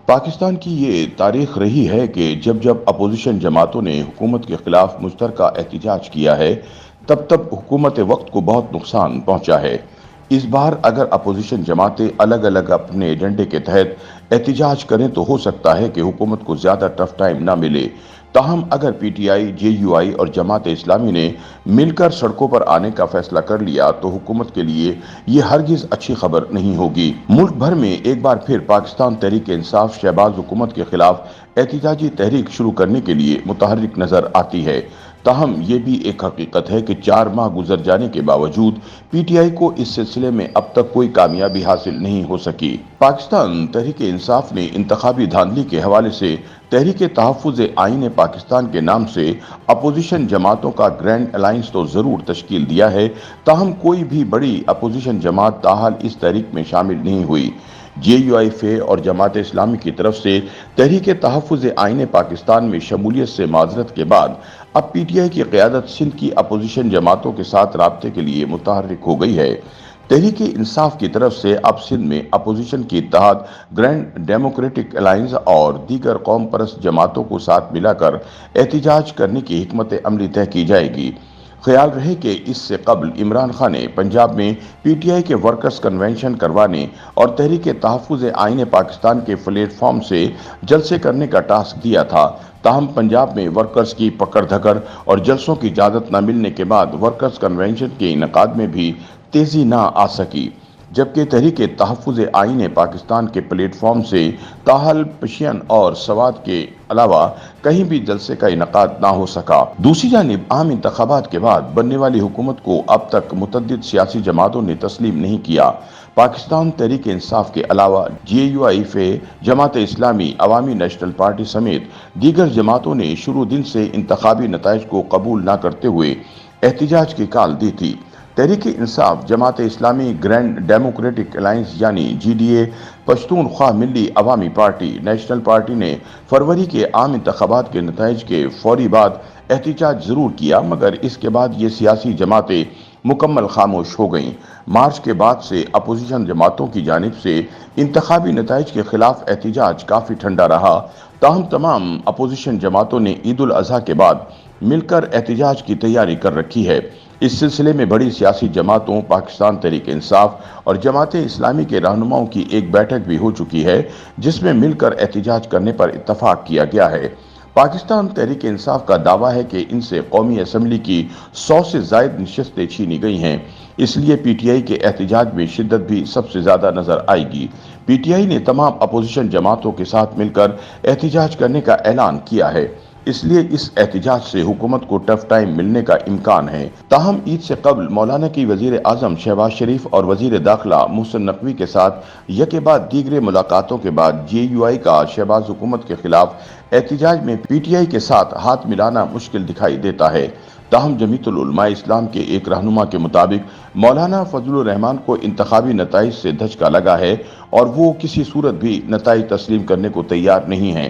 پاکستان کی یہ تاریخ رہی ہے کہ جب جب اپوزیشن جماعتوں نے حکومت کے خلاف مشترکہ احتجاج کیا ہے، تب تب حکومت وقت کو بہت نقصان پہنچا ہے۔ اس بار اگر اپوزیشن جماعتیں الگ الگ اپنے ایجنڈے کے تحت احتجاج کریں تو ہو سکتا ہے کہ حکومت کو زیادہ ٹف ٹائم نہ ملے۔ تاہم اگر P T I, J you آئی اور جماعت اسلامی نے مل کر سڑکوں پر آنے کا فیصلہ کر لیا تو حکومت کے لیے یہ ہرگز اچھی خبر نہیں ہوگی۔ ملک بھر میں ایک بار پھر پاکستان تحریک انصاف شہباز حکومت کے خلاف احتجاجی تحریک شروع کرنے کے لیے متحرک نظر آتی ہے۔ تاہم یہ بھی ایک حقیقت ہے کہ 4 ماہ گزر جانے کے باوجود پی ٹی آئی کو اس سلسلے میں اب تک کوئی کامیابی حاصل نہیں ہو سکی۔ پاکستان تحریک انصاف نے انتخابی دھاندلی کے حوالے سے تحریک تحفظ آئین پاکستان کے نام سے اپوزیشن جماعتوں کا گرینڈ الائنس تو ضرور تشکیل دیا ہے، تاہم کوئی بھی بڑی اپوزیشن جماعت تاحال اس تحریک میں شامل نہیں ہوئی۔ جے یو آئی فے اور جماعت اسلامی کی طرف سے تحریک تحفظ آئین پاکستان میں شمولیت سے معذرت کے بعد اب پی ٹی آئی کی قیادت سندھ کی اپوزیشن جماعتوں کے ساتھ رابطے کے لیے متحرک ہو گئی ہے۔ تحریک انصاف کی طرف سے اب سندھ میں اپوزیشن کی اتحاد گرینڈ ڈیموکریٹک الائنس اور دیگر قوم پرست جماعتوں کو ساتھ ملا کر احتجاج کرنے کی حکمت عملی طے کی جائے گی۔ خیال رہے کہ اس سے قبل عمران خان نے پنجاب میں پی ٹی آئی کے ورکرز کنونشن کروانے اور تحریک تحفظ آئین پاکستان کے پلیٹ فارم سے جلسے کرنے کا ٹاسک دیا تھا، تاہم پنجاب میں ورکرز کی پکڑ دھکڑ اور جلسوں کی اجازت نہ ملنے کے بعد ورکرز کنونشن کے انعقاد میں بھی تیزی نہ آ سکی، جبکہ تحریک تحفظ آئین پاکستان کے پلیٹ فارم سے تاحال پشین اور سوات کے علاوہ کہیں بھی جلسے کا انعقاد نہ ہو سکا۔ دوسری جانب عام انتخابات کے بعد بننے والی حکومت کو اب تک متعدد سیاسی جماعتوں نے تسلیم نہیں کیا۔ پاکستان تحریک انصاف کے علاوہ جے یو آئی فے، جماعت اسلامی، عوامی نیشنل پارٹی سمیت دیگر جماعتوں نے شروع دن سے انتخابی نتائج کو قبول نہ کرتے ہوئے احتجاج کی کال دی تھی۔ Tehreek Insaf, Jamaat Islami, grand democratic alliance یعنی جی ڈی اے، پشتونخوا ملی عوامی پارٹی، نیشنل پارٹی نے فروری کے عام انتخابات کے نتائج کے فوری بعد احتجاج ضرور کیا، مگر اس کے بعد یہ سیاسی جماعتیں مکمل خاموش ہو گئیں۔ مارچ کے بعد سے اپوزیشن جماعتوں کی جانب سے انتخابی نتائج کے خلاف احتجاج کافی ٹھنڈا رہا، تاہم تمام اپوزیشن جماعتوں نے عید الاضحیٰ کے بعد مل کر احتجاج کی تیاری کر رکھی ہے۔ اس سلسلے میں بڑی سیاسی جماعتوں، پاکستان تحریک انصاف اور جماعت اسلامی کے رہنماؤں کی ایک بیٹھک بھی ہو چکی ہے، جس میں مل کر احتجاج کرنے پر اتفاق کیا گیا ہے۔ پاکستان تحریک انصاف کا دعویٰ ہے کہ ان سے قومی اسمبلی کی 100 سے زائد نشستیں چھینی گئی ہیں، اس لیے پی ٹی آئی کے احتجاج میں شدت بھی سب سے زیادہ نظر آئے گی۔ پی ٹی آئی نے تمام اپوزیشن جماعتوں کے ساتھ مل کر احتجاج کرنے کا اعلان کیا ہے، اس لیے اس احتجاج سے حکومت کو ٹف ٹائم ملنے کا امکان ہے۔ تاہم عید سے قبل مولانا کی وزیر اعظم شہباز شریف اور وزیر داخلہ محسن نقوی کے ساتھ یکے بعد دیگر ملاقاتوں کے بعد جے یو آئی کا شہباز حکومت کے خلاف احتجاج میں پی ٹی آئی کے ساتھ ہاتھ ملانا مشکل دکھائی دیتا ہے۔ تاہم جمعیت العلماء اسلام کے ایک رہنما کے مطابق مولانا فضل الرحمان کو انتخابی نتائج سے دھچکا لگا ہے اور وہ کسی صورت بھی نتائج تسلیم کرنے کو تیار نہیں ہیں۔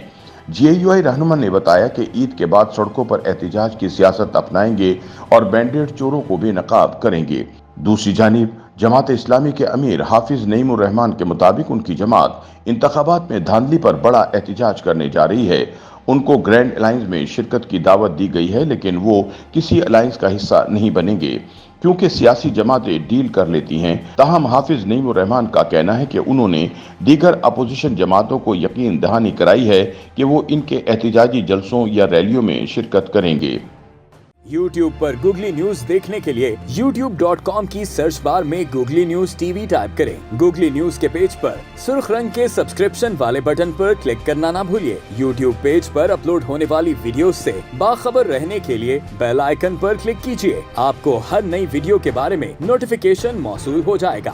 جے یو آئی رہنما نے بتایا کہ عید کے بعد سڑکوں پر احتجاج کی سیاست اپنائیں گے اور بینڈیڈ چوروں کو بے نقاب کریں گے۔ دوسری جانب جماعت اسلامی کے امیر حافظ نعیم الرحمان کے مطابق ان کی جماعت انتخابات میں دھاندلی پر بڑا احتجاج کرنے جا رہی ہے۔ ان کو گرینڈ الائنس میں شرکت کی دعوت دی گئی ہے، لیکن وہ کسی الائنس کا حصہ نہیں بنیں گے کیونکہ سیاسی جماعتیں ڈیل کر لیتی ہیں۔ تاہم حافظ نعیم الرحمان کا کہنا ہے کہ انہوں نے دیگر اپوزیشن جماعتوں کو یقین دہانی کرائی ہے کہ وہ ان کے احتجاجی جلسوں یا ریلیوں میں شرکت کریں گے۔ YouTube پر گوگلی نیوز دیکھنے کے لیے youtube.com کی سرچ بار میں googly news T V type کریں۔ گوگلی نیوز کے پیج پر سرخ رنگ کے سبسکرپشن والے بٹن پر کلک کرنا نہ بھولیے۔ YouTube پیج پر اپلوڈ ہونے والی ویڈیوز سے باخبر رہنے کے لیے بیل آئیکن پر کلک کیجیے۔ آپ کو ہر نئی ویڈیو کے بارے میں نوٹیفیکیشن موصول ہو جائے گا۔